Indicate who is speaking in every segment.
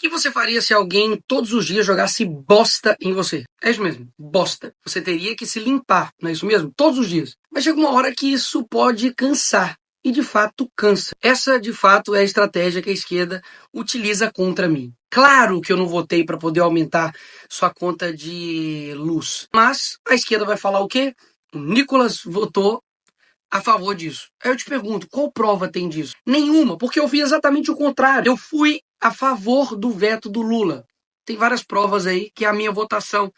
Speaker 1: que você faria se alguém todos os dias jogasse bosta em você? É isso mesmo, bosta. Você teria que se limpar, não é isso mesmo? Todos os dias. Mas chega uma hora que isso pode cansar. E de fato cansa. Essa de fato é a estratégia que a esquerda utiliza contra mim. Claro que eu não votei para poder aumentar sua conta de luz. Mas a esquerda vai falar o quê? O Nicolas votou a favor disso. Aí eu te pergunto, qual prova tem disso? Nenhuma, porque eu fiz exatamente o contrário. Eu fui a favor do veto do Lula. Tem várias provas aí que é a minha votação,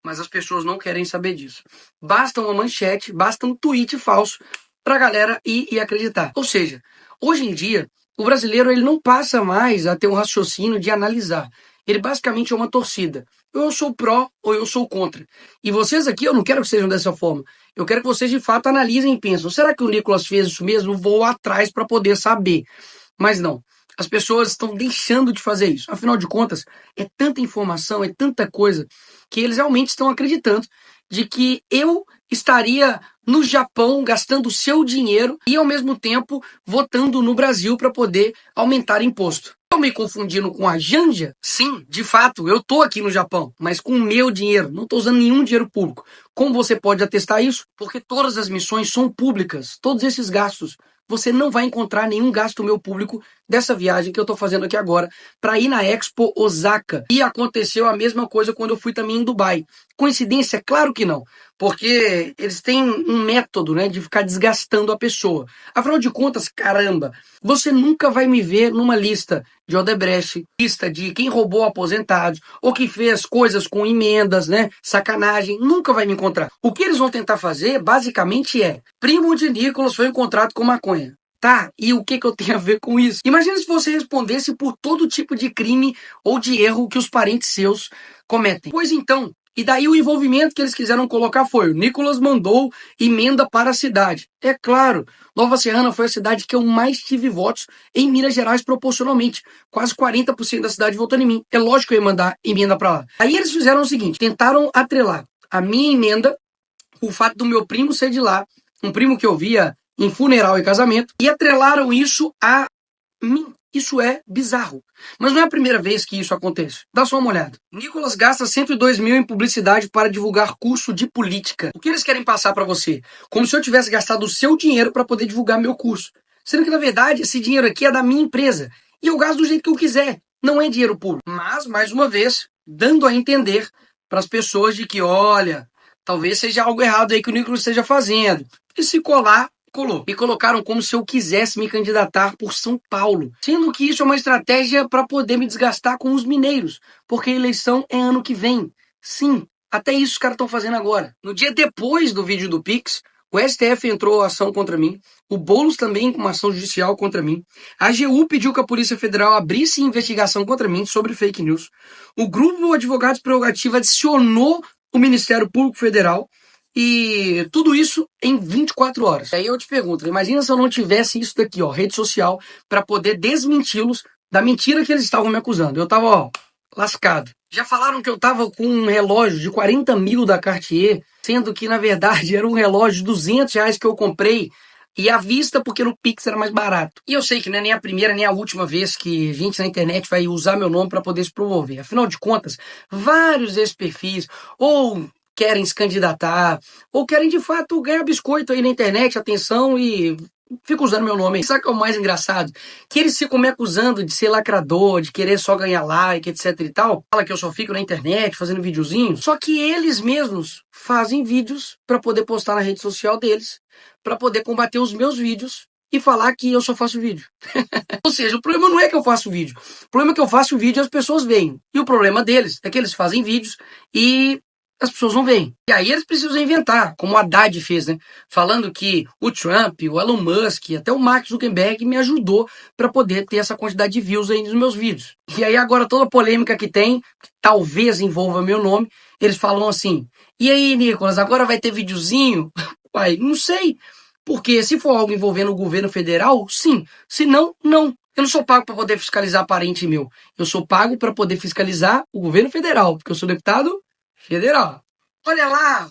Speaker 1: mas as pessoas não querem saber disso. Basta uma manchete, basta um tweet falso pra galera ir e acreditar. Ou seja, hoje em dia, o brasileiro ele não passa mais a ter um raciocínio de analisar. Ele basicamente é uma torcida. Ou eu sou pró ou eu sou contra. E vocês aqui, eu não quero que sejam dessa forma. Eu quero que vocês de fato analisem e pensem, será que o Nicolas fez isso mesmo? Vou atrás para poder saber. Mas não. As pessoas estão deixando de fazer isso. Afinal de contas, é tanta informação, é tanta coisa, que eles realmente estão acreditando de que eu estaria no Japão gastando seu dinheiro e ao mesmo tempo votando no Brasil para poder aumentar imposto. Estou me confundindo com a Janja? Sim, de fato, eu estou aqui no Japão, mas com o meu dinheiro, não estou usando nenhum dinheiro público. Como você pode atestar isso? Porque todas as missões são públicas, todos esses gastos. Você não vai encontrar nenhum gasto meu público dessa viagem que eu estou fazendo aqui agora para ir na Expo Osaka. E aconteceu a mesma coisa quando eu fui também em Dubai. Coincidência? Claro que não. Porque eles têm um método, né, de ficar desgastando a pessoa. Afinal de contas, caramba, você nunca vai me ver numa lista de Odebrecht, lista de quem roubou aposentados, ou que fez coisas com emendas, né, sacanagem, nunca vai me encontrar. O que eles vão tentar fazer, basicamente, é primo de Nicolas foi encontrado com maconha. Tá, e o que eu tenho a ver com isso? Imagina se você respondesse por todo tipo de crime ou de erro que os parentes seus cometem. Pois então, e daí o envolvimento que eles quiseram colocar foi, o Nicolas mandou emenda para a cidade. É claro, Nova Serrana foi a cidade que eu mais tive votos em Minas Gerais proporcionalmente. Quase 40% da cidade votou em mim. É lógico que eu ia mandar emenda para lá. Aí eles fizeram o seguinte, tentaram atrelar a minha emenda, o fato do meu primo ser de lá, um primo que eu via em funeral e casamento, e atrelaram isso a mim. Isso é bizarro. Mas não é a primeira vez que isso acontece. Dá só uma olhada. Nicolas gasta 102 mil em publicidade para divulgar curso de política. O que eles querem passar para você? Como se eu tivesse gastado o seu dinheiro para poder divulgar meu curso. Sendo que, na verdade, esse dinheiro aqui é da minha empresa. E eu gasto do jeito que eu quiser. Não é dinheiro público. Mas, mais uma vez, dando a entender para as pessoas de que, olha, talvez seja algo errado aí que o Nicolas esteja fazendo. E se colar, colou. Me colocaram como se eu quisesse me candidatar por São Paulo. Sendo que isso é uma estratégia para poder me desgastar com os mineiros. Porque a eleição é ano que vem. Sim, até isso os caras estão fazendo agora. No dia depois do vídeo do Pix, o STF entrou ação contra mim. O Boulos também com uma ação judicial contra mim. A AGU pediu que a Polícia Federal abrisse investigação contra mim sobre fake news. O grupo Advogados Prerrogativa adicionou o Ministério Público Federal. E tudo isso em 24 horas. Aí eu te pergunto, imagina se eu não tivesse isso daqui, ó, rede social, para poder desmenti-los da mentira que eles estavam me acusando. Eu tava, ó, lascado. Já falaram que eu tava com um relógio de 40 mil da Cartier, sendo que, na verdade, era um relógio de 200 reais que eu comprei e à vista porque no Pix era mais barato. E eu sei que não é nem a primeira nem a última vez que gente na internet vai usar meu nome para poder se promover. Afinal de contas, vários desses perfis, ou querem se candidatar, ou querem de fato ganhar biscoito aí na internet, atenção, e ficam usando meu nome. Sabe o que é o mais engraçado? Que eles ficam me acusando de ser lacrador, de querer só ganhar like, etc e tal. Fala que eu só fico na internet fazendo videozinhos. Só que eles mesmos fazem vídeos para poder postar na rede social deles, para poder combater os meus vídeos e falar que eu só faço vídeo. Ou seja, o problema não é que eu faço vídeo. O problema é que eu faço vídeo e as pessoas veem. E o problema deles é que eles fazem vídeos e as pessoas não veem. E aí eles precisam inventar, como o Haddad fez, né? Falando que o Trump, o Elon Musk, até o Mark Zuckerberg me ajudou para poder ter essa quantidade de views aí nos meus vídeos. E aí agora toda a polêmica que tem, talvez envolva meu nome, eles falam assim, e aí, Nicolas, agora vai ter videozinho? Uai, não sei. Porque se for algo envolvendo o governo federal, sim. Se não, não. Eu não sou pago para poder fiscalizar parente meu. Eu sou pago para poder fiscalizar o governo federal, porque eu sou deputado federal. Olha lá,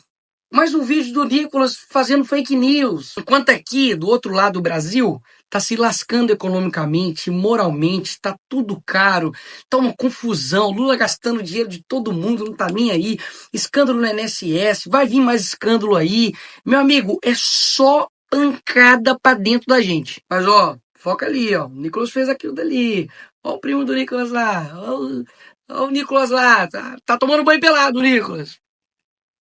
Speaker 1: mais um vídeo do Nicolas fazendo fake news. Enquanto aqui, do outro lado do Brasil, tá se lascando economicamente, moralmente, tá tudo caro, tá uma confusão, Lula gastando dinheiro de todo mundo, não tá nem aí, escândalo no INSS, vai vir mais escândalo aí. Meu amigo, é só pancada pra dentro da gente. Mas ó, foca ali, ó, o Nicolas fez aquilo dali, ó o primo do Nicolas lá, ó o Nicolas lá, tá tomando banho pelado, Nicolas.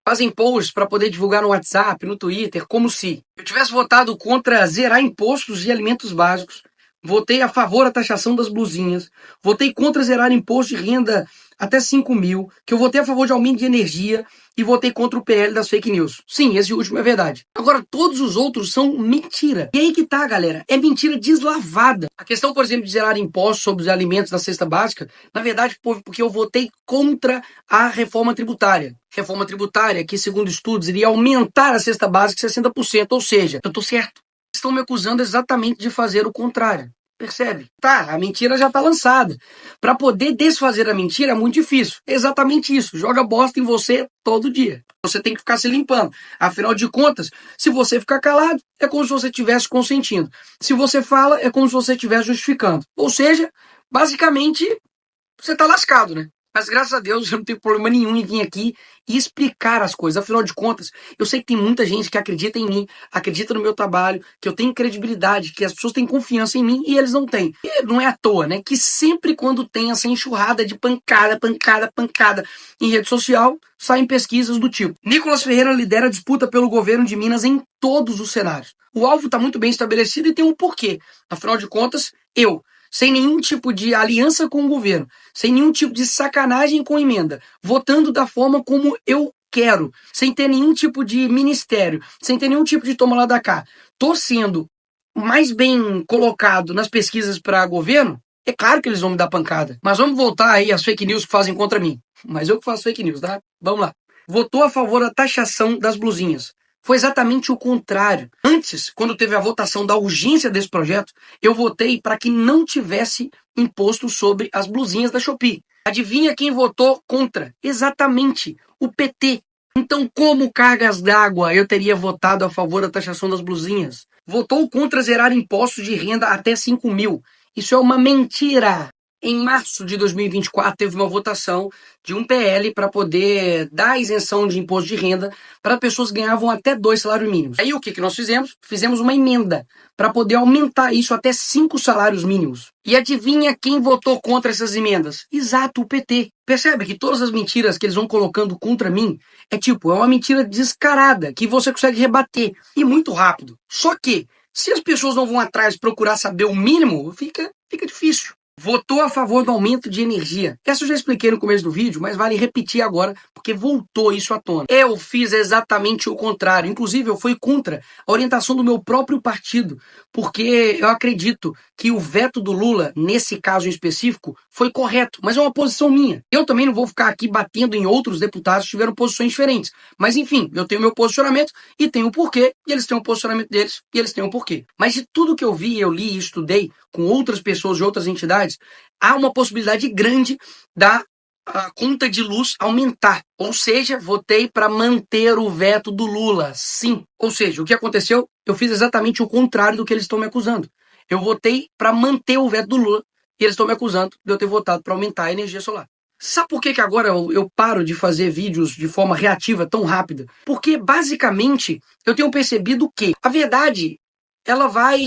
Speaker 1: Fazem posts para poder divulgar no WhatsApp, no Twitter, como se eu tivesse votado contra zerar impostos de alimentos básicos, votei a favor da taxação das blusinhas, votei contra zerar imposto de renda até 5 mil, que eu votei a favor de aumento de energia e votei contra o PL das fake news. Sim, esse último é verdade. Agora, todos os outros são mentira. E aí que tá, galera, é mentira deslavada. A questão, por exemplo, de zerar impostos sobre os alimentos da cesta básica, na verdade, foi porque eu votei contra a reforma tributária. Reforma tributária que, segundo estudos, iria aumentar a cesta básica em 60%, ou seja, eu tô certo. Estão me acusando exatamente de fazer o contrário. Percebe? Tá, a mentira já tá lançada. Para poder desfazer a mentira é muito difícil. É exatamente isso. Joga bosta em você todo dia. Você tem que ficar se limpando. Afinal de contas, se você ficar calado, é como se você estivesse consentindo. Se você fala, é como se você estivesse justificando. Ou seja, basicamente, você tá lascado, né? Mas graças a Deus eu não tenho problema nenhum em vir aqui e explicar as coisas. Afinal de contas, eu sei que tem muita gente que acredita em mim, acredita no meu trabalho, que eu tenho credibilidade, que as pessoas têm confiança em mim e eles não têm. E não é à toa, né? Que sempre quando tem essa enxurrada de pancada em rede social, saem pesquisas do tipo: Nicolas Ferreira lidera a disputa pelo governo de Minas em todos os cenários. O alvo está muito bem estabelecido e tem um porquê. Afinal de contas, sem nenhum tipo de aliança com o governo, sem nenhum tipo de sacanagem com emenda, votando da forma como eu quero, sem ter nenhum tipo de ministério, sem ter nenhum tipo de toma lá da cá, tô sendo mais bem colocado nas pesquisas para governo, é claro que eles vão me dar pancada. Mas vamos voltar aí às fake news que fazem contra mim. Mas eu que faço fake news, tá? Vamos lá. Votou a favor da taxação das blusinhas. Foi exatamente o contrário. Antes, quando teve a votação da urgência desse projeto, eu votei para que não tivesse imposto sobre as blusinhas da Shopee. Adivinha quem votou contra? Exatamente, o PT. Então, como cargas d'água eu teria votado a favor da taxação das blusinhas? Votou contra zerar impostos de renda até 5 mil. Isso é uma mentira. Em março de 2024, teve uma votação de um PL para poder dar isenção de imposto de renda para pessoas que ganhavam até 2 salários mínimos. Aí o que nós fizemos? Fizemos uma emenda para poder aumentar isso até 5 salários mínimos. E adivinha quem votou contra essas emendas? Exato, o PT. Percebe que todas as mentiras que eles vão colocando contra mim é uma mentira descarada que você consegue rebater e muito rápido. Só que, se as pessoas não vão atrás procurar saber o mínimo, fica difícil. Votou a favor do aumento de energia. Essa eu já expliquei no começo do vídeo, mas vale repetir agora, porque voltou isso à tona. Eu fiz exatamente o contrário. Inclusive, eu fui contra a orientação do meu próprio partido, porque eu acredito que o veto do Lula, nesse caso em específico, foi correto, mas é uma posição minha. Eu também não vou ficar aqui batendo em outros deputados que tiveram posições diferentes. Mas enfim, eu tenho meu posicionamento e tenho o porquê, e eles têm o posicionamento deles e eles têm o porquê. Mas de tudo que eu vi, eu li e estudei com outras pessoas de outras entidades, há uma possibilidade grande da conta de luz aumentar. Ou seja, votei para manter o veto do Lula. Sim. Ou seja, o que aconteceu? Eu fiz exatamente o contrário do que eles estão me acusando. Eu votei para manter o veto do Lula e eles estão me acusando de eu ter votado para aumentar a energia solar. Sabe por que agora eu paro de fazer vídeos de forma reativa tão rápida? Porque, basicamente, eu tenho percebido que a verdade, ela vai,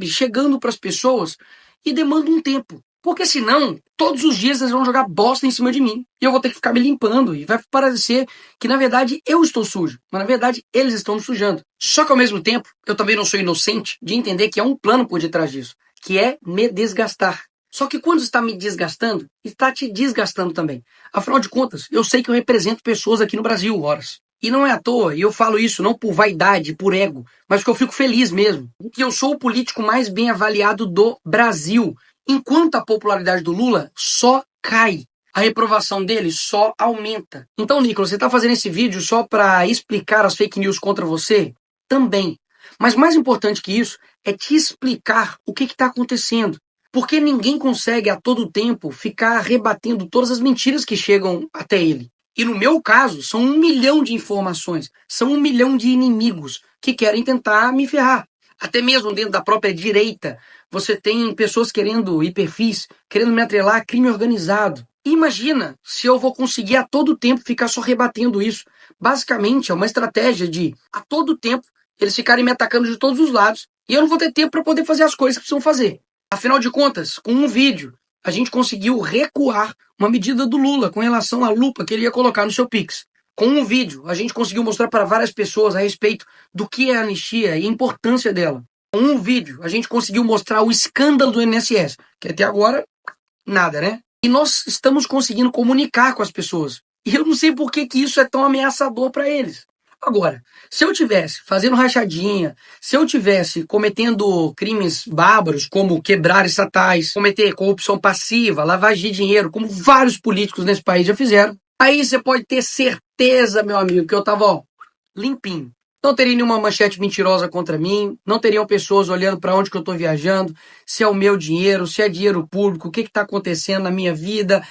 Speaker 1: chegando para as pessoas e demanda um tempo. Porque senão, todos os dias eles vão jogar bosta em cima de mim. E eu vou ter que ficar me limpando. E vai parecer que, na verdade, eu estou sujo. Mas, na verdade, eles estão me sujando. Só que, ao mesmo tempo, eu também não sou inocente de entender que há um plano por detrás disso. Que é me desgastar. Só que quando está me desgastando, está te desgastando também. Afinal de contas, eu sei que eu represento pessoas aqui no Brasil, horas. E não é à toa, e eu falo isso não por vaidade, por ego, mas porque eu fico feliz mesmo. Que eu sou o político mais bem avaliado do Brasil. Enquanto a popularidade do Lula só cai. A reprovação dele só aumenta. Então, Nicolas, você está fazendo esse vídeo só para explicar as fake news contra você? Também. Mas mais importante que isso é te explicar o que está acontecendo. Porque ninguém consegue a todo tempo ficar rebatendo todas as mentiras que chegam até ele. E no meu caso, são 1 milhão de informações, são 1 milhão de inimigos que querem tentar me ferrar. Até mesmo dentro da própria direita, você tem pessoas querendo, e perfis, querendo me atrelar a crime organizado. Imagina se eu vou conseguir a todo tempo ficar só rebatendo isso. Basicamente, é uma estratégia de, a todo tempo, eles ficarem me atacando de todos os lados e eu não vou ter tempo para poder fazer as coisas que precisam fazer. Afinal de contas, com um vídeo, a gente conseguiu recuar uma medida do Lula com relação à lupa que ele ia colocar no seu Pix. Com um vídeo, a gente conseguiu mostrar para várias pessoas a respeito do que é a anistia e a importância dela. Com um vídeo, a gente conseguiu mostrar o escândalo do INSS, que até agora, nada, né? E nós estamos conseguindo comunicar com as pessoas. E eu não sei por que isso é tão ameaçador para eles. Agora, se eu tivesse fazendo rachadinha, se eu tivesse cometendo crimes bárbaros, como quebrar estatais, cometer corrupção passiva, lavagem de dinheiro, como vários políticos nesse país já fizeram, aí você pode ter certeza, meu amigo, que eu tava, ó, limpinho. Não teria nenhuma manchete mentirosa contra mim, não teriam pessoas olhando para onde que eu estou viajando, se é o meu dinheiro, se é dinheiro público, o que está acontecendo na minha vida,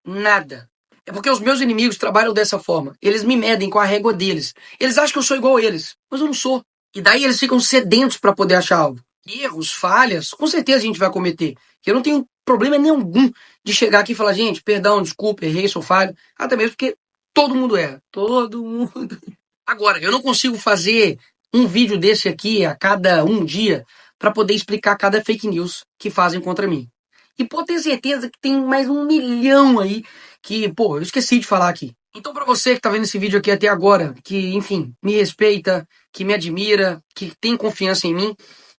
Speaker 1: nada. É porque os meus inimigos trabalham dessa forma. Eles me medem com a régua deles. Eles acham que eu sou igual a eles, mas eu não sou. E daí eles ficam sedentos para poder achar algo. Erros, falhas, com certeza a gente vai cometer. Eu não tenho problema nenhum de chegar aqui e falar, gente, perdão, desculpa, errei, sou falho. Até mesmo porque todo mundo erra. Todo mundo. Agora, eu não consigo fazer um vídeo desse aqui a cada um dia para poder explicar cada fake news que fazem contra mim. E pode ter certeza que tem mais 1 milhão aí que, pô, eu esqueci de falar aqui. Então, para você que tá vendo esse vídeo aqui até agora, que, enfim, me respeita, que me admira, que tem confiança em mim,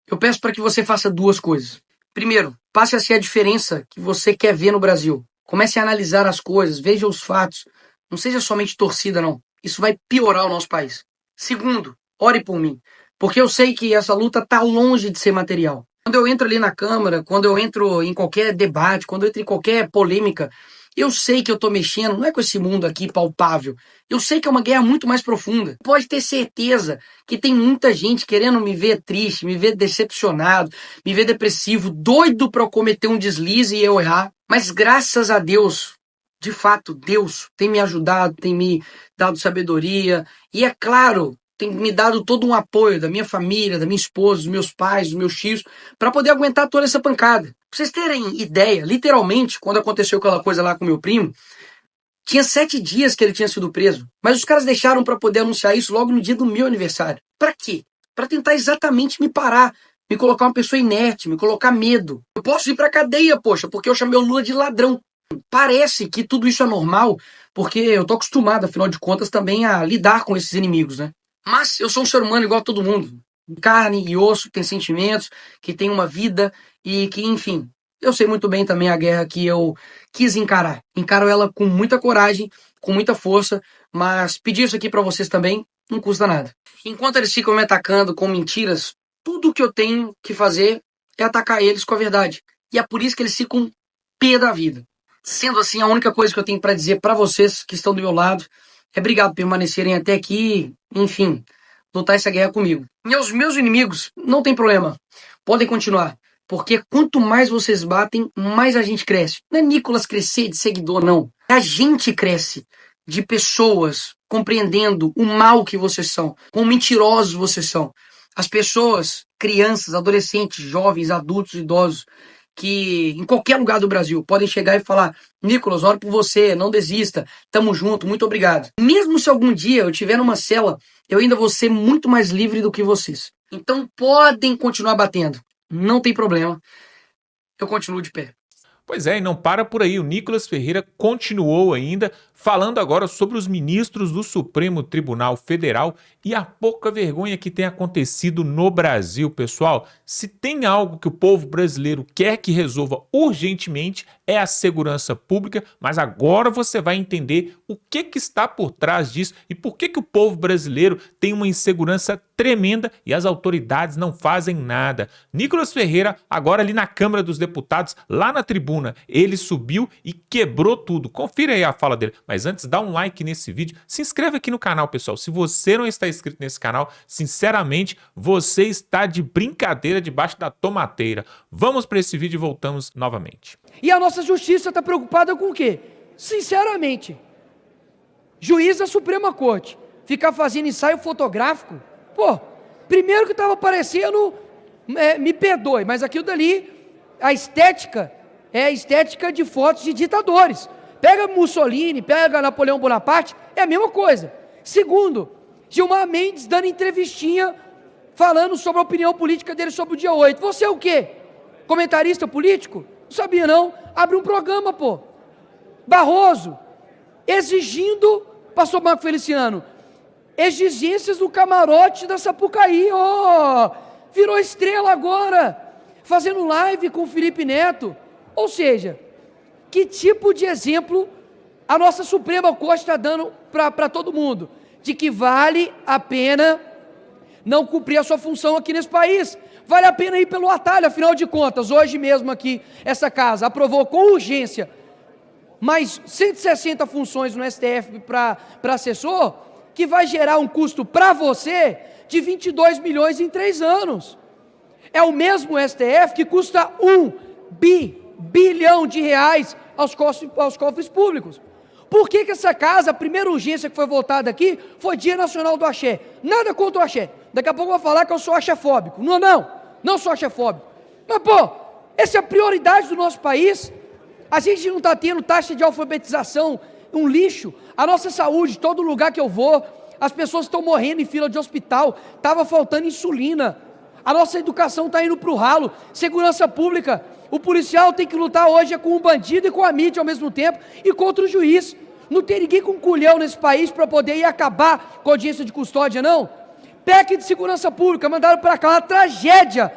Speaker 1: eu peço para que você faça 2 coisas. Primeiro, passe a ser a diferença que você quer ver no Brasil. Comece a analisar as coisas, veja os fatos. Não seja somente torcida, não. Isso vai piorar o nosso país. Segundo, ore por mim, porque eu sei que essa luta tá longe de ser material. Quando eu entro ali na Câmara, quando eu entro em qualquer debate, quando eu entro em qualquer polêmica, eu sei que eu tô mexendo, não é com esse mundo aqui palpável. Eu sei que é uma guerra muito mais profunda. Pode ter certeza que tem muita gente querendo me ver triste, me ver decepcionado, me ver depressivo, doido para eu cometer um deslize e eu errar. Mas graças a Deus, de fato, Deus tem me ajudado, tem me dado sabedoria. E é claro, tem me dado todo um apoio da minha família, da minha esposa, dos meus pais, dos meus tios, para poder aguentar toda essa pancada. Pra vocês terem ideia, literalmente, quando aconteceu aquela coisa lá com meu primo, tinha 7 dias que ele tinha sido preso. Mas os caras deixaram para poder anunciar isso logo no dia do meu aniversário. Para quê? Para tentar exatamente me parar, me colocar uma pessoa inerte, me colocar medo. Eu posso ir pra cadeia, poxa, porque eu chamei o Lula de ladrão. Parece que tudo isso é normal, porque eu tô acostumado, afinal de contas, também a lidar com esses inimigos, né? Mas eu sou um ser humano igual a todo mundo. Carne e osso, que tem sentimentos, que tem uma vida e que, enfim, eu sei muito bem também a guerra que eu quis encarar. Encaro ela com muita coragem, com muita força, mas pedir isso aqui pra vocês também não custa nada. Enquanto eles ficam me atacando com mentiras, tudo que eu tenho que fazer é atacar eles com a verdade. E é por isso que eles ficam pé da vida. Sendo assim, a única coisa que eu tenho pra dizer pra vocês que estão do meu lado é obrigado por permanecerem até aqui, enfim, lutar essa guerra comigo. E aos meus inimigos, não tem problema. Podem continuar. Porque quanto mais vocês batem, mais a gente cresce. Não é Nicolas crescer de seguidor, não. A gente cresce de pessoas compreendendo o mal que vocês são, quão mentirosos vocês são. As pessoas, crianças, adolescentes, jovens, adultos, idosos, que em qualquer lugar do Brasil podem chegar e falar: Nicolas, oro por você, não desista, tamo junto, muito obrigado. Mesmo se algum dia eu estiver numa cela, eu ainda vou ser muito mais livre do que vocês. Então podem continuar batendo, não tem problema, eu continuo de pé.
Speaker 2: Pois é, e não para por aí. O Nicolas Ferreira continuou ainda falando agora sobre os ministros do Supremo Tribunal Federal e a pouca vergonha que tem acontecido no Brasil, pessoal. Se tem algo que o povo brasileiro quer que resolva urgentemente é a segurança pública, mas agora você vai entender o que está por trás disso e por que o povo brasileiro tem uma insegurança tremenda e as autoridades não fazem nada. Nicolas Ferreira, agora ali na Câmara dos Deputados, lá na tribuna, ele subiu e quebrou tudo. Confira aí a fala dele. Mas antes, dá um like nesse vídeo, se inscreve aqui no canal, pessoal. Se você não está inscrito nesse canal, sinceramente, você está de brincadeira debaixo da tomateira. Vamos para esse vídeo e voltamos novamente.
Speaker 3: E a nossa justiça está preocupada com o quê? Sinceramente, juiz da Suprema Corte ficar fazendo ensaio fotográfico, pô, primeiro que estava parecendo me perdoe, mas aquilo dali, a estética, é a estética de fotos de ditadores. Pega Mussolini, pega Napoleão Bonaparte, é a mesma coisa. Segundo, Gilmar Mendes dando entrevistinha, falando sobre a opinião política dele sobre o dia 8. Você é o quê? Comentarista político? Não sabia não. Abre um programa, pô. Barroso, exigindo, pastor Marco Feliciano, exigências do camarote da Sapucaí, virou estrela agora, fazendo live com o Felipe Neto. Ou seja, que tipo de exemplo a nossa Suprema Corte está dando para todo mundo? De que vale a pena não cumprir a sua função aqui nesse país. Vale a pena ir pelo atalho, afinal de contas, hoje mesmo aqui, essa casa aprovou com urgência mais 160 funções no STF para assessor, que vai gerar um custo para você de 22 milhões em 3 anos. É o mesmo STF que custa 1 bilhão de reais aos cofres públicos. Por que essa casa, a primeira urgência que foi votada aqui, foi Dia Nacional do Axé? Nada contra o axé. Daqui a pouco eu vou falar que eu sou axéfóbico. Não sou axéfóbico. Mas, essa é a prioridade do nosso país. A gente não está tendo taxa de alfabetização, um lixo. A nossa saúde, todo lugar que eu vou, as pessoas estão morrendo em fila de hospital, estava faltando insulina. A nossa educação está indo para o ralo. Segurança pública, o policial tem que lutar hoje com o bandido e com a mídia ao mesmo tempo, e contra o juiz. Não tem ninguém com culhão nesse país para poder ir acabar com a audiência de custódia, não. PEC de segurança pública, mandaram para cá, uma tragédia,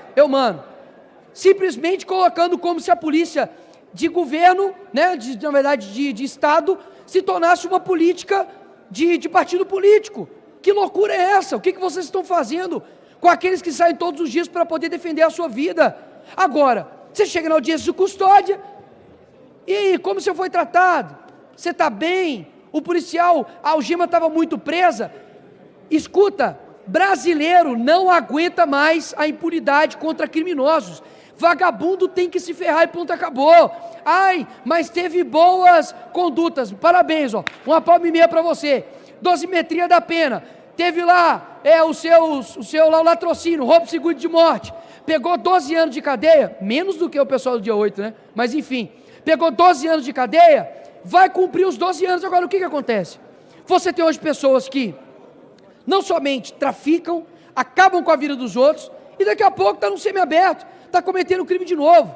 Speaker 3: simplesmente colocando como se a polícia de governo, né, na verdade de Estado, se tornasse uma política de partido político. Que loucura é essa? O que vocês estão fazendo com aqueles que saem todos os dias para poder defender a sua vida? Agora, você chega na audiência de custódia, e aí, como você foi tratado? Você está bem? O policial, a algema estava muito presa. Escuta, brasileiro não aguenta mais a impunidade contra criminosos. Vagabundo tem que se ferrar e ponto, acabou. Ai, mas teve boas condutas. Parabéns, uma palma e meia para você. Dosimetria da pena. Teve lá o seu lá, o latrocínio, roubo seguro de morte. Pegou 12 anos de cadeia, menos do que o pessoal do dia 8, né? Mas enfim, pegou 12 anos de cadeia, vai cumprir os 12 anos. Agora, o que acontece? Você tem hoje pessoas que não somente traficam, acabam com a vida dos outros, e daqui a pouco está no semiaberto, está cometendo crime de novo.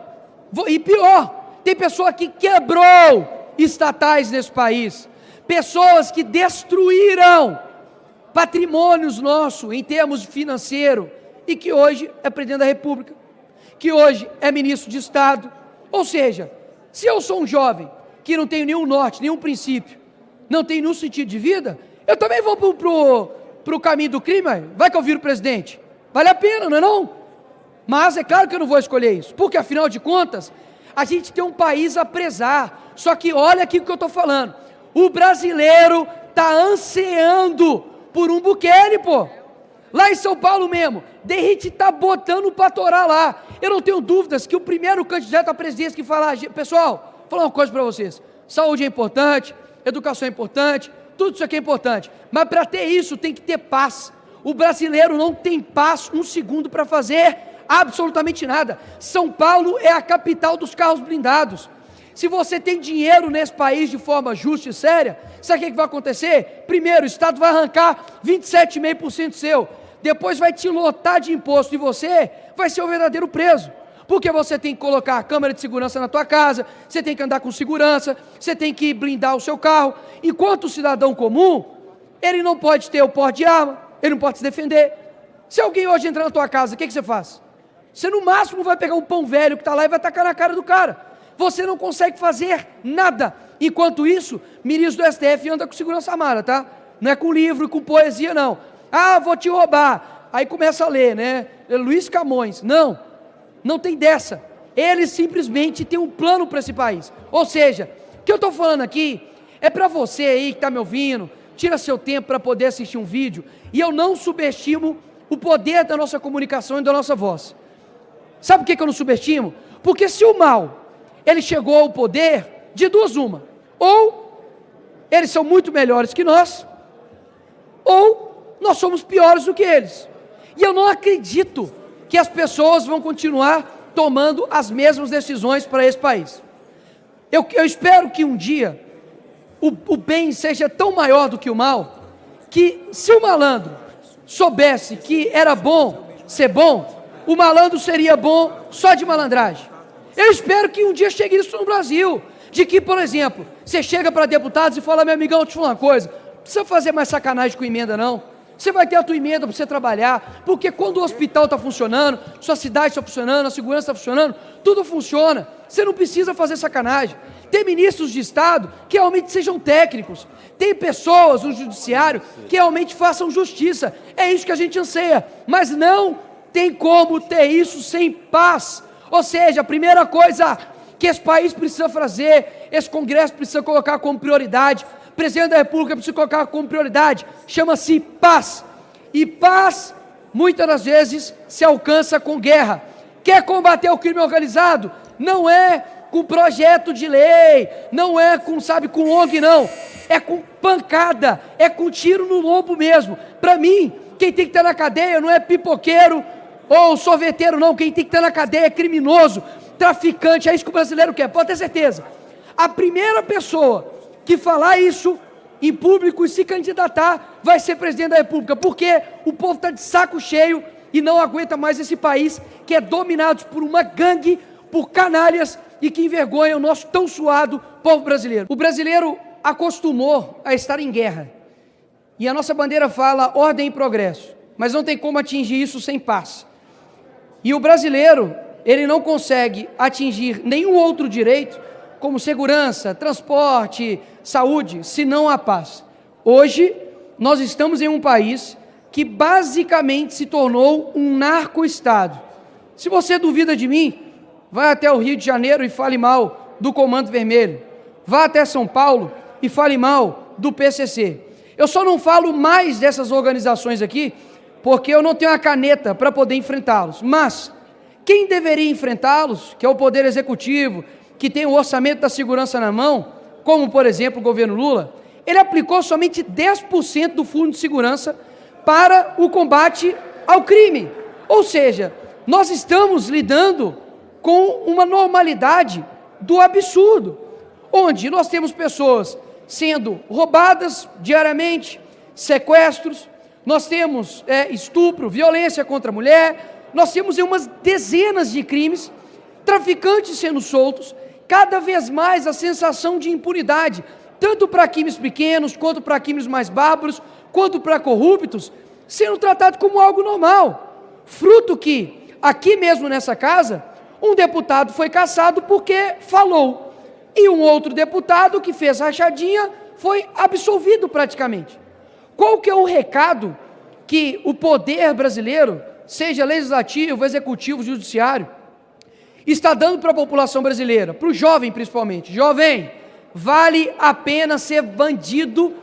Speaker 3: E pior, tem pessoa que quebrou estatais nesse país, pessoas que destruíram patrimônios nossos em termos financeiro, e que hoje é presidente da República, que hoje é ministro de Estado. Ou seja, se eu sou um jovem que não tenho nenhum norte, nenhum princípio, não tenho nenhum sentido de vida, eu também vou para o caminho do crime. Vai que eu viro presidente, vale a pena, não é não? Mas é claro que eu não vou escolher isso, porque afinal de contas, a gente tem um país a prezar. Só que olha aqui o que eu estou falando, o brasileiro está ansiando por um Bukele, lá em São Paulo mesmo, Derrite está botando para torar lá. Eu não tenho dúvidas que o primeiro candidato à presidência que falar, pessoal, vou falar uma coisa para vocês, saúde é importante, educação é importante, tudo isso aqui é importante, mas para ter isso tem que ter paz. O brasileiro não tem paz um segundo para fazer absolutamente nada. São Paulo é a capital dos carros blindados. Se você tem dinheiro nesse país de forma justa e séria, sabe o que vai acontecer? Primeiro, o Estado vai arrancar 27,5% seu, depois vai te lotar de imposto e você vai ser o verdadeiro preso, porque você tem que colocar a câmera de segurança na tua casa, você tem que andar com segurança, você tem que blindar o seu carro, enquanto o cidadão comum, ele não pode ter o porte de arma, ele não pode se defender. Se alguém hoje entrar na tua casa, o que você faz? Você no máximo vai pegar um pão velho que está lá e vai tacar na cara do cara. Você não consegue fazer nada. Enquanto isso, ministro do STF anda com segurança armada, tá? Não é com livro, com poesia, não. Ah, vou te roubar. Aí começa a ler, né? Luiz Camões. Não, não tem dessa. Ele simplesmente tem um plano para esse país. Ou seja, o que eu estou falando aqui é para você aí que está me ouvindo, tira seu tempo para poder assistir um vídeo, e eu não subestimo o poder da nossa comunicação e da nossa voz. Sabe por que eu não subestimo? Porque se o mal, ele chegou ao poder, de duas uma, ou eles são muito melhores que nós, ou nós somos piores do que eles. E eu não acredito que as pessoas vão continuar tomando as mesmas decisões para esse país. Eu espero que um dia o bem seja tão maior do que o mal, que se o malandro soubesse que era bom ser bom, o malandro seria bom só de malandragem. Eu espero que um dia chegue isso no Brasil, de que, por exemplo, você chega para deputados e fala: meu amigão, deixa eu te falar uma coisa, não precisa fazer mais sacanagem com emenda não, você vai ter a tua emenda para você trabalhar, porque quando o hospital está funcionando, sua cidade está funcionando, a segurança está funcionando, tudo funciona, você não precisa fazer sacanagem. Tem ministros de Estado que realmente sejam técnicos, tem pessoas no judiciário que realmente façam justiça, é isso que a gente anseia, mas não tem como ter isso sem paz. Ou seja, a primeira coisa que esse país precisa fazer, esse Congresso precisa colocar como prioridade, o Presidente da República precisa colocar como prioridade, chama-se paz. E paz, muitas das vezes, se alcança com guerra. Quer combater o crime organizado? Não é com projeto de lei, não é com, com ONG, não. É com pancada, é com tiro no lombo mesmo. Para mim, quem tem que estar na cadeia não é pipoqueiro ou sorveteiro, não. Quem tem que estar na cadeia é criminoso, traficante, é isso que o brasileiro quer, pode ter certeza. A primeira pessoa que falar isso em público e se candidatar vai ser presidente da República, porque o povo está de saco cheio e não aguenta mais esse país que é dominado por uma gangue, por canalhas e que envergonha o nosso tão suado povo brasileiro. O brasileiro acostumou a estar em guerra e a nossa bandeira fala ordem e progresso, mas não tem como atingir isso sem paz. E o brasileiro, ele não consegue atingir nenhum outro direito, como segurança, transporte, saúde, senão a paz. Hoje, nós estamos em um país que basicamente se tornou um narco-estado. Se você duvida de mim, vai até o Rio de Janeiro e fale mal do Comando Vermelho. Vá até São Paulo e fale mal do PCC. Eu só não falo mais dessas organizações aqui, porque eu não tenho a caneta para poder enfrentá-los. Mas quem deveria enfrentá-los, que é o Poder Executivo, que tem o orçamento da segurança na mão, como, por exemplo, o governo Lula, ele aplicou somente 10% do Fundo de Segurança para o combate ao crime. Ou seja, nós estamos lidando com uma normalidade do absurdo, onde nós temos pessoas sendo roubadas diariamente, sequestros, nós temos estupro, violência contra a mulher, nós temos umas dezenas de crimes, traficantes sendo soltos, cada vez mais a sensação de impunidade, tanto para crimes pequenos, quanto para crimes mais bárbaros, quanto para corruptos, sendo tratado como algo normal. Fruto que, aqui mesmo nessa casa, um deputado foi cassado porque falou, e um outro deputado que fez rachadinha foi absolvido praticamente. Qual que é o recado que o poder brasileiro, seja legislativo, executivo, judiciário, está dando para a população brasileira, para o jovem principalmente? Jovem, vale a pena ser bandido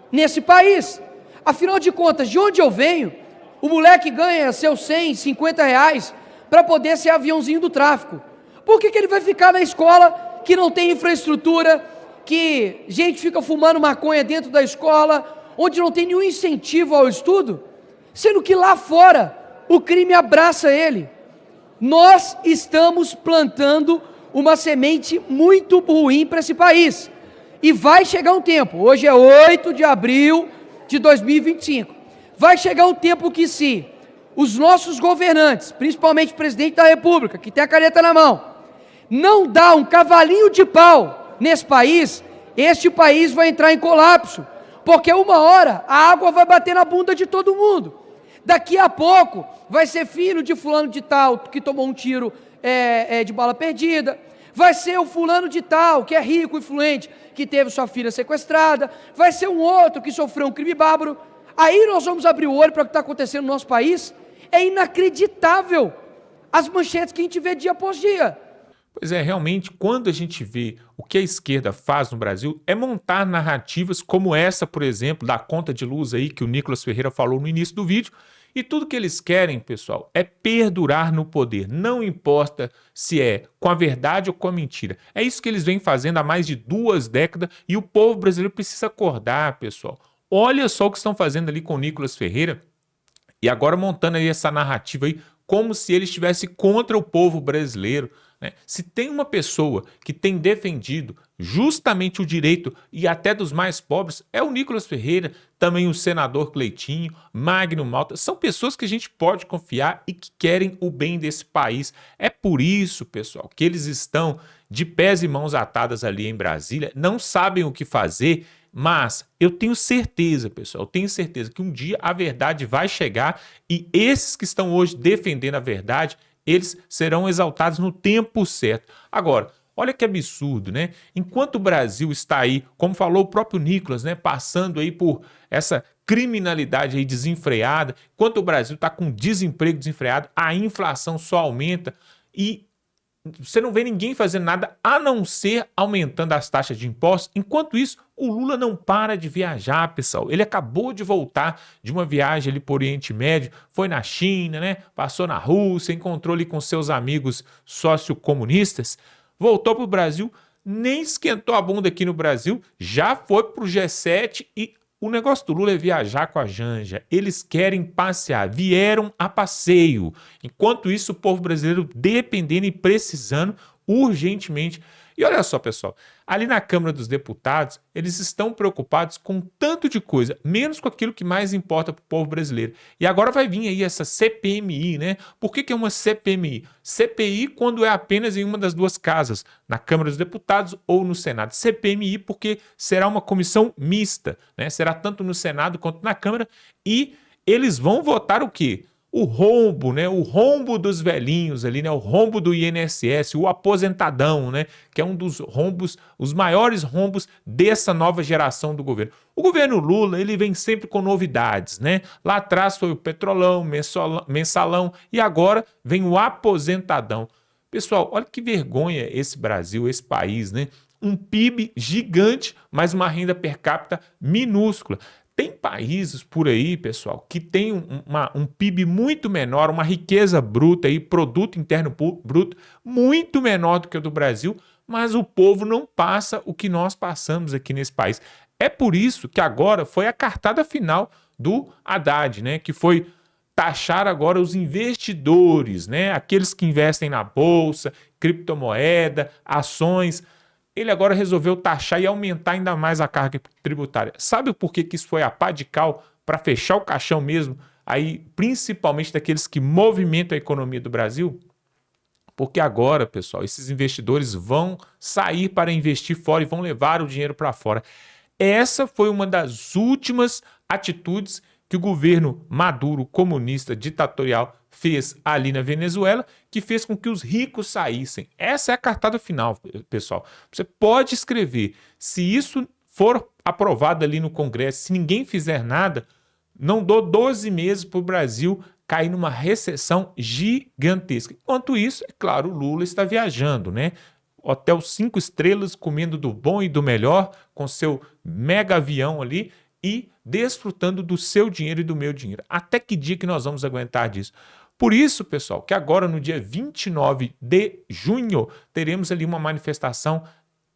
Speaker 3: nesse país. Afinal de contas, de onde eu venho, o moleque ganha seus 100, 50 reais para poder ser aviãozinho do tráfico. Por que ele vai ficar na escola que não tem infraestrutura, que gente fica fumando maconha dentro da escola, onde não tem nenhum incentivo ao estudo, sendo que lá fora o crime abraça ele? Nós estamos plantando uma semente muito ruim para esse país. E vai chegar um tempo, hoje é 8 de abril de 2025, vai chegar um tempo que se os nossos governantes, principalmente o presidente da República, que tem a caneta na mão, não dá um cavalinho de pau nesse país, este país vai entrar em colapso, porque uma hora a água vai bater na bunda de todo mundo. Daqui a pouco vai ser filho de fulano de tal que tomou um tiro de bala perdida, vai ser o fulano de tal que é rico, influente, que teve sua filha sequestrada, vai ser um outro que sofreu um crime bárbaro. Aí nós vamos abrir o olho para o que está acontecendo no nosso país. É inacreditável as manchetes que a gente vê dia após dia.
Speaker 2: Pois é, realmente, quando a gente vê o que a esquerda faz no Brasil, é montar narrativas como essa, por exemplo, da conta de luz aí que o Nicolas Ferreira falou no início do vídeo. E tudo que eles querem, pessoal, é perdurar no poder. Não importa se é com a verdade ou com a mentira. É isso que eles vêm fazendo há mais de 2 décadas e o povo brasileiro precisa acordar, pessoal. Olha só o que estão fazendo ali com o Nicolas Ferreira e agora montando aí essa narrativa aí como se ele estivesse contra o povo brasileiro, né? Se tem uma pessoa que tem defendido justamente o direito e até dos mais pobres, é o Nicolas Ferreira, também o senador Cleitinho, Magno Malta, são pessoas que a gente pode confiar e que querem o bem desse país. É por isso, pessoal, que eles estão de pés e mãos atadas ali em Brasília, não sabem o que fazer. Mas eu tenho certeza, pessoal, eu tenho certeza que um dia a verdade vai chegar e esses que estão hoje defendendo a verdade, eles serão exaltados no tempo certo. Agora, olha que absurdo, né? Enquanto o Brasil está aí, como falou o próprio Nicolas, né, passando aí por essa criminalidade aí desenfreada, enquanto o Brasil está com desemprego desenfreado, a inflação só aumenta e você não vê ninguém fazendo nada a não ser aumentando as taxas de impostos. Enquanto isso, o Lula não para de viajar, pessoal. Ele acabou de voltar de uma viagem ali por Oriente Médio, foi na China, né? Passou na Rússia, encontrou ali com seus amigos sociocomunistas, voltou para o Brasil, nem esquentou a bunda aqui no Brasil, já foi para o G7 e o negócio do Lula é viajar com a Janja. Eles querem passear, vieram a passeio. Enquanto isso, o povo brasileiro dependendo e precisando urgentemente. E olha só, pessoal, ali na Câmara dos Deputados, eles estão preocupados com tanto de coisa, menos com aquilo que mais importa para o povo brasileiro. E agora vai vir aí essa CPMI, né? Por que é uma CPMI? CPI quando é apenas em uma das duas casas, na Câmara dos Deputados ou no Senado. CPMI porque será uma comissão mista, né? Será tanto no Senado quanto na Câmara e eles vão votar o quê? O rombo, né? O rombo dos velhinhos ali, né? O rombo do INSS, o aposentadão, né? Que é um dos rombos, os maiores rombos dessa nova geração do governo. O governo Lula, ele vem sempre com novidades, né? Lá atrás foi o petrolão, mensalão e agora vem o aposentadão. Pessoal, olha que vergonha esse Brasil, esse país, né? Um PIB gigante, mas uma renda per capita minúscula. Tem países por aí, pessoal, que tem um PIB muito menor, uma riqueza bruta, aí, produto interno bruto, muito menor do que o do Brasil, mas o povo não passa o que nós passamos aqui nesse país. É por isso que agora foi a cartada final do Haddad, né, que foi taxar agora os investidores, né, aqueles que investem na bolsa, criptomoeda, ações. Ele agora resolveu taxar e aumentar ainda mais a carga tributária. Sabe por que isso foi a pá de cal para fechar o caixão mesmo, aí principalmente daqueles que movimentam a economia do Brasil? Porque agora, pessoal, esses investidores vão sair para investir fora e vão levar o dinheiro para fora. Essa foi uma das últimas atitudes que o governo Maduro, comunista, ditatorial, fez ali na Venezuela, que fez com que os ricos saíssem. Essa é a cartada final, pessoal. Você pode escrever. Se isso for aprovado ali no Congresso, se ninguém fizer nada, não dou 12 meses para o Brasil cair numa recessão gigantesca. Enquanto isso, é claro, o Lula está viajando, né? Hotel 5 estrelas, comendo do bom e do melhor, com seu mega avião ali e desfrutando do seu dinheiro e do meu dinheiro. Até que dia que nós vamos aguentar disso? Por isso, pessoal, que agora no dia 29 de junho teremos ali uma manifestação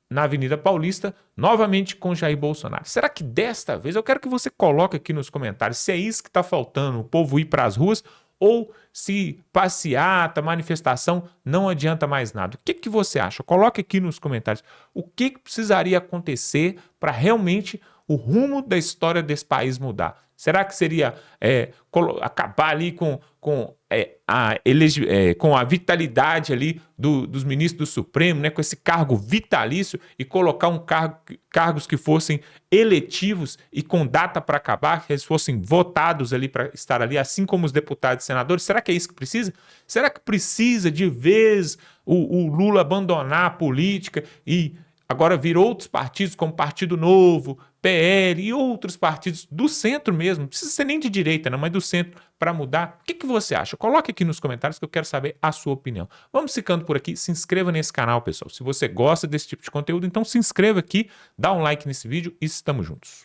Speaker 2: na Avenida Paulista, novamente com Jair Bolsonaro. Será que desta vez, eu quero que você coloque aqui nos comentários se é isso que está faltando, o povo ir para as ruas, ou se passeata, manifestação, não adianta mais nada. O que você acha? Coloque aqui nos comentários o que precisaria acontecer para realmente o rumo da história desse país mudar. Será que seria acabar ali com a vitalidade ali dos ministros do Supremo, né, com esse cargo vitalício e colocar cargos que fossem eletivos e com data para acabar, que eles fossem votados ali para estar ali, assim como os deputados e senadores? Será que é isso que precisa? Será que precisa de vez o Lula abandonar a política e agora vir outros partidos como Partido Novo, PL e outros partidos do centro mesmo, não precisa ser nem de direita, não, mas do centro, para mudar? O que você acha? Coloque aqui nos comentários que eu quero saber a sua opinião. Vamos ficando por aqui, se inscreva nesse canal, pessoal. Se você gosta desse tipo de conteúdo, então se inscreva aqui, dá um like nesse vídeo e estamos juntos.